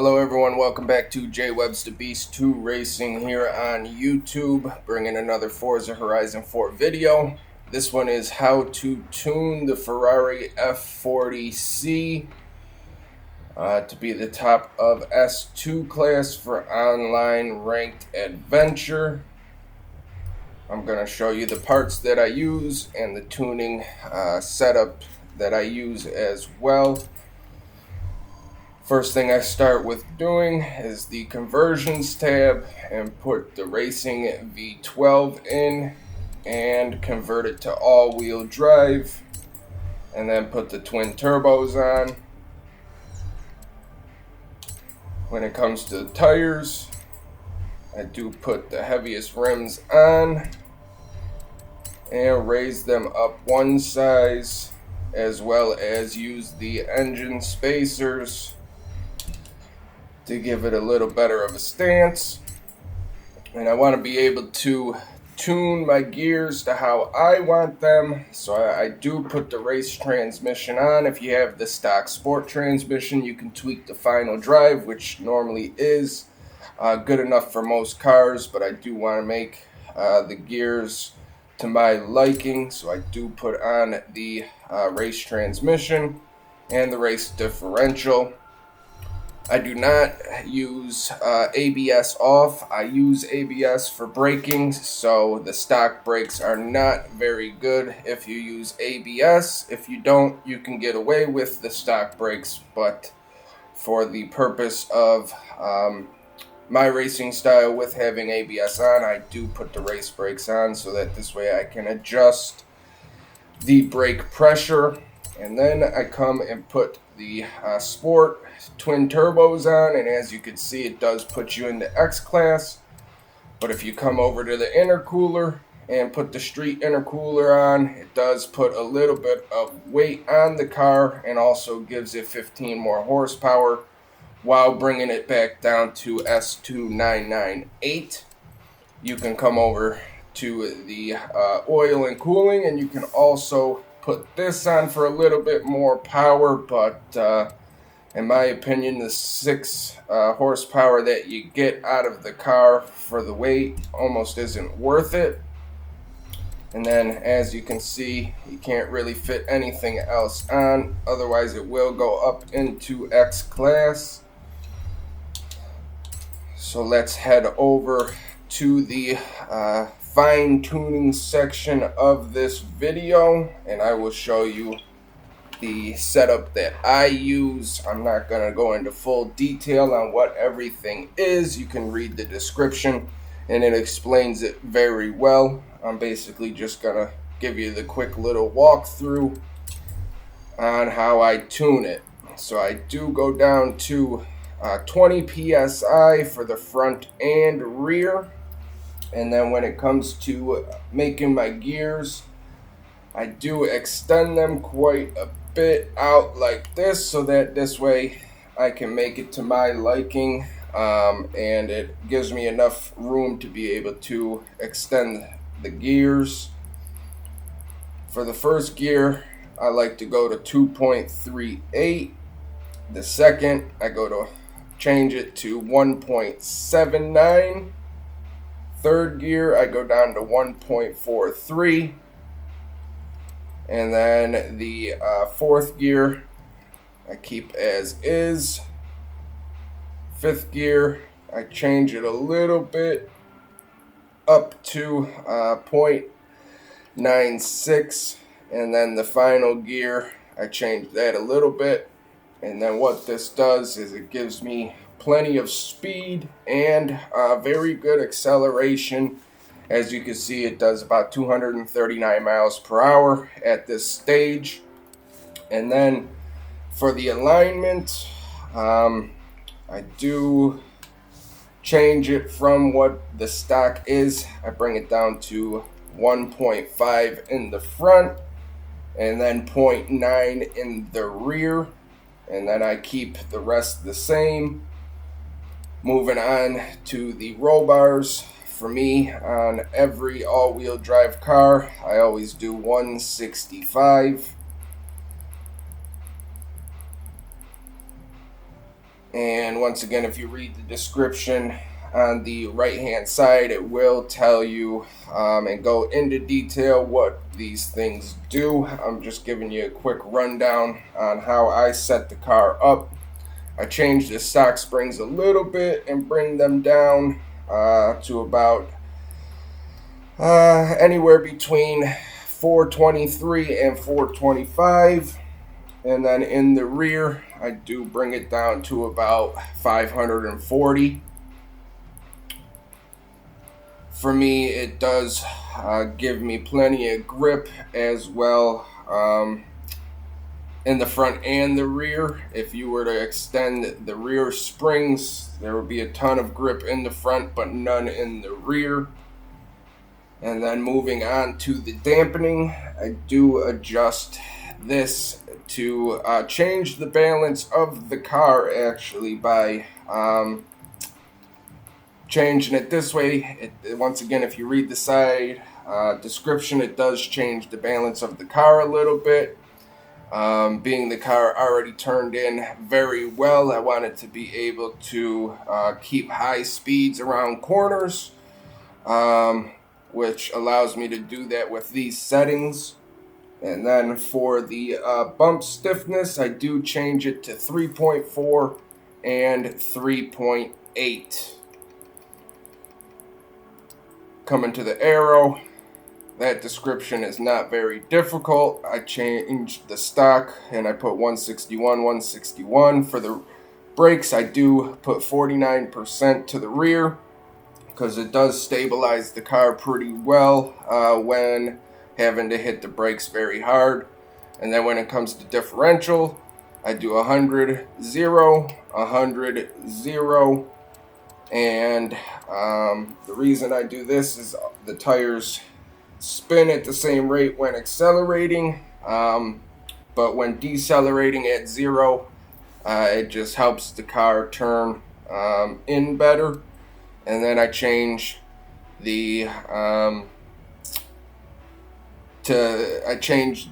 Hello everyone, welcome back to J Webb's The Beast 2 Racing here on YouTube, bringing another Forza Horizon 4 video. This one is how to tune the Ferrari F40 C to be the top of S2 class for online ranked adventure. I'm going to show you the parts that I use and the tuning setup that I use as well. First thing I start with doing is the conversions tab and put the racing V12 in and convert it to all-wheel drive, and then put the twin turbos on. When it comes to the tires, I do put the heaviest rims on and raise them up one size, as well as use the engine spacers to give it a little better of a stance. And I want to be able to tune my gears to how I want them, so I do put the race transmission on. If you have the stock sport transmission, you can tweak the final drive, which normally is good enough for most cars, but I do want to make the gears to my liking, so I do put on the race transmission and the race differential. I do not use ABS off. I use ABS for braking, so the stock brakes are not very good if you use ABS. If you don't, you can get away with the stock brakes, but for the purpose of my racing style with having ABS on, I do put the race brakes on so that this way I can adjust the brake pressure. And then I come and put the sport twin turbos on, and as you can see, it does put you into X class. But if you come over to the intercooler and put the street intercooler on, it does put a little bit of weight on the car and also gives it 15 more horsepower while bringing it back down to S2998. You can come over to the oil and cooling, and you can also put this on for a little bit more power, but in my opinion, the 6 horsepower that you get out of the car for the weight almost isn't worth it. And then, as you can see, you can't really fit anything else on, otherwise it will go up into X class. So let's head over to the fine tuning section of this video, and I will show you the setup that I use. I'm not going to go into full detail on what everything is. You can read the description and it explains it very well. I'm basically just going to give you the quick little walkthrough on how I tune it. So I do go down to 20 psi for the front and rear. And then when it comes to making my gears, I do extend them quite a bit out like this, so that this way I can make it to my liking, and it gives me enough room to be able to extend the gears. For the first gear, I like to go to 2.38. The second, I go to change it to 1.79. Third gear, I go down to 1.43. And then the fourth gear, I keep as is. Fifth gear, I change it a little bit up to 0.96. And then the final gear, I change that a little bit. And then what this does is it gives me plenty of speed and very good acceleration. As you can see, it does about 239 miles per hour at this stage. And then for the alignment, I do change it from what the stock is. I bring it down to 1.5 in the front and then 0.9 in the rear. And then I keep the rest the same. Moving on to the roll bars. For me, on every all-wheel drive car, I always do 165. And once again, if you read the description on the right hand side, it will tell you and go into detail what these things do. I'm just giving you a quick rundown on how I set the car up. I change the stock springs a little bit and bring them down to about anywhere between 423 and 425. And then in the rear, I do bring it down to about 540. For me, it does give me plenty of grip as well in the front and the rear. If you were to extend the rear springs, there would be a ton of grip in the front, but none in the rear. And then moving on to the dampening, I do adjust this to change the balance of the car actually by changing it this way. Once again, if you read the side description, it does change the balance of the car a little bit. Being the car already turned in very well, I wanted to be able to keep high speeds around corners, which allows me to do that with these settings. And then for the bump stiffness, I do change it to 3.4 and 3.8. Coming to the aero, that description is not very difficult. I changed the stock and I put 161. For the brakes, I do put 49% to the rear because it does stabilize the car pretty well when having to hit the brakes very hard. And then when it comes to differential, I do 100, 0, 100, 0. And the reason I do this is the tires spin at the same rate when accelerating, but when decelerating at 0, it just helps the car turn in better. And then I change the I change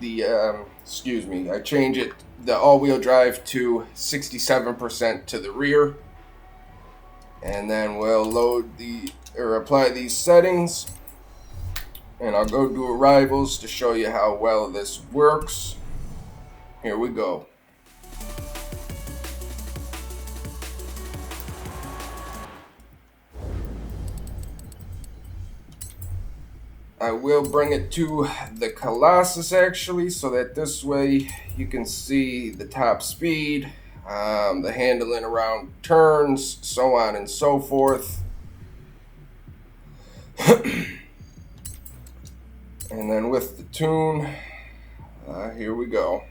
it the all-wheel drive to 67% to the rear, and then we'll apply these settings, and I'll go do arrivals to show you how well this works. Here we go. I will bring it to the Colossus actually, so that this way you can see the top speed, the handling around turns, so on and so forth. And then with the tune, here we go.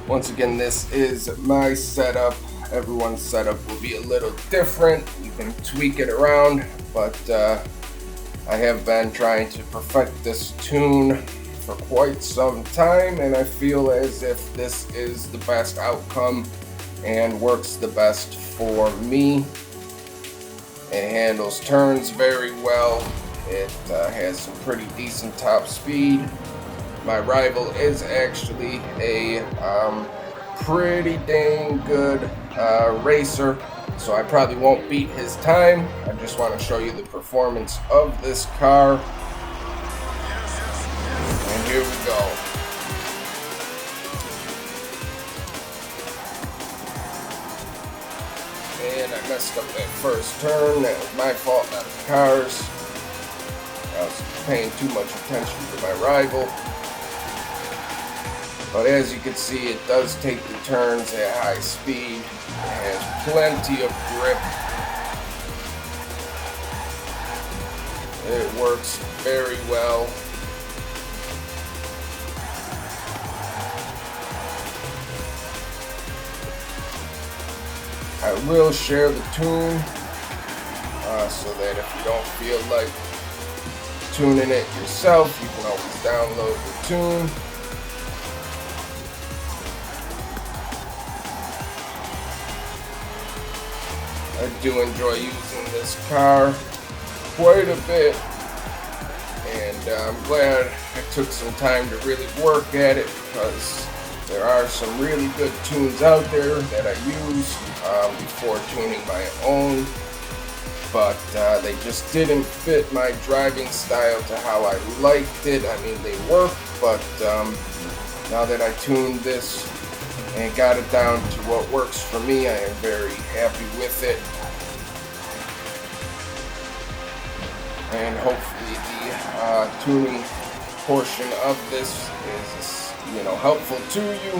Once again, this is my setup. Everyone's setup will be a little different. You can tweak it around, but I have been trying to perfect this tune for quite some time, and I feel as if this is the best outcome and works the best for me. It handles turns very well. It has some pretty decent top speed. My rival is actually a pretty dang good racer, so I probably won't beat his time. I just want to show you the performance of this car. And here we go. And I messed up that first turn. That was my fault, not the car's. I was paying too much attention to my rival. But as you can see, it does take the turns at high speed. It has plenty of grip. It works very well. I will share the tune so that if you don't feel like tuning it yourself, you can always download the tune. I do enjoy using this car quite a bit, and I'm glad I took some time to really work at it, because There are some really good tunes out there that I use before tuning my own, but they just didn't fit my driving style to how I liked it. I mean, they work, but now that I tuned this and got it down to what works for me, I am very happy with it. And hopefully the tuning portion of this is, helpful to you.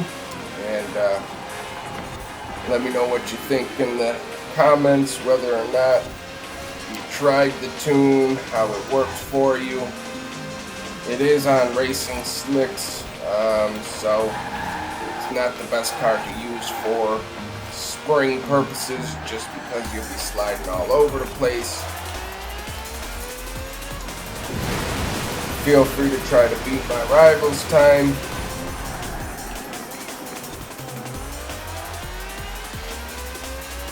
And let me know what you think in the comments, whether or not you tried the tune, how it worked for you. It is on Racing Slicks, so it's not the best car to use for spring purposes, just because you'll be sliding all over the place. Feel free to try to beat my rival's time.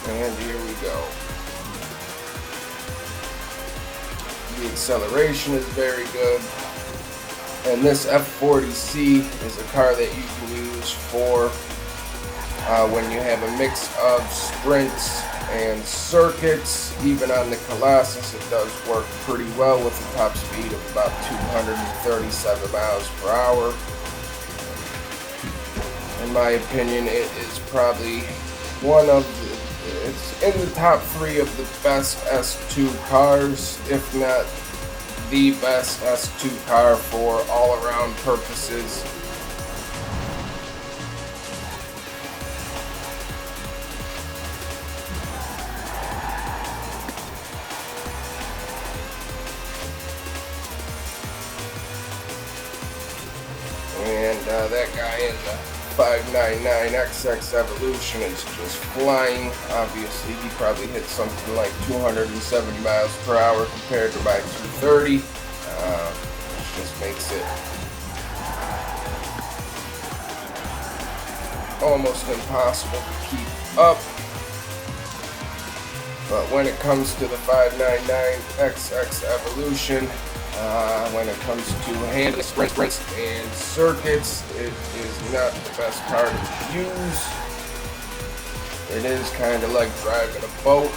And here we go. The acceleration is very good. And this F40 C is a car that you can use for when you have a mix of sprints and circuits. Even on the Colossus, it does work pretty well with a top speed of about 237 miles per hour. In my opinion, it is probably it's in the top 3 of the best S2 cars, if not the best S2 car for all-around purposes. And that guy in the 599XX Evolution is just flying. Obviously, he probably hit something like 270 miles per hour compared to my 230. Which just makes it almost impossible to keep up. But when it comes to the 599XX Evolution, when it comes to handling sprints and circuits, it is not the best car to use. It is kind of like driving a boat.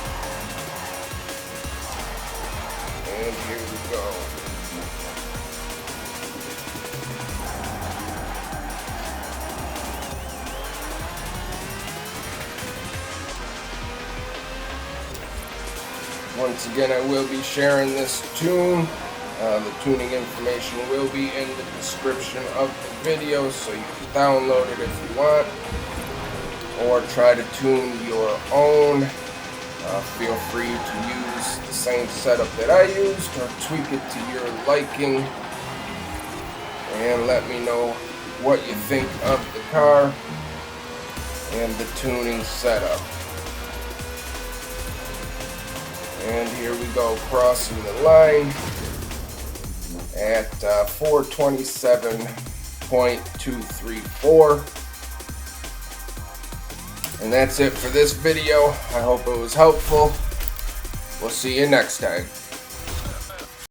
And here we go. Once again, I will be sharing this tune. The tuning information will be in the description of the video, so you can download it if you want, or try to tune your own. Feel free to use the same setup that I used, or tweak it to your liking, and let me know what you think of the car and the tuning setup. And here we go, crossing the line at 427.234. And that's it for this video. I hope it was helpful. We'll see you next time.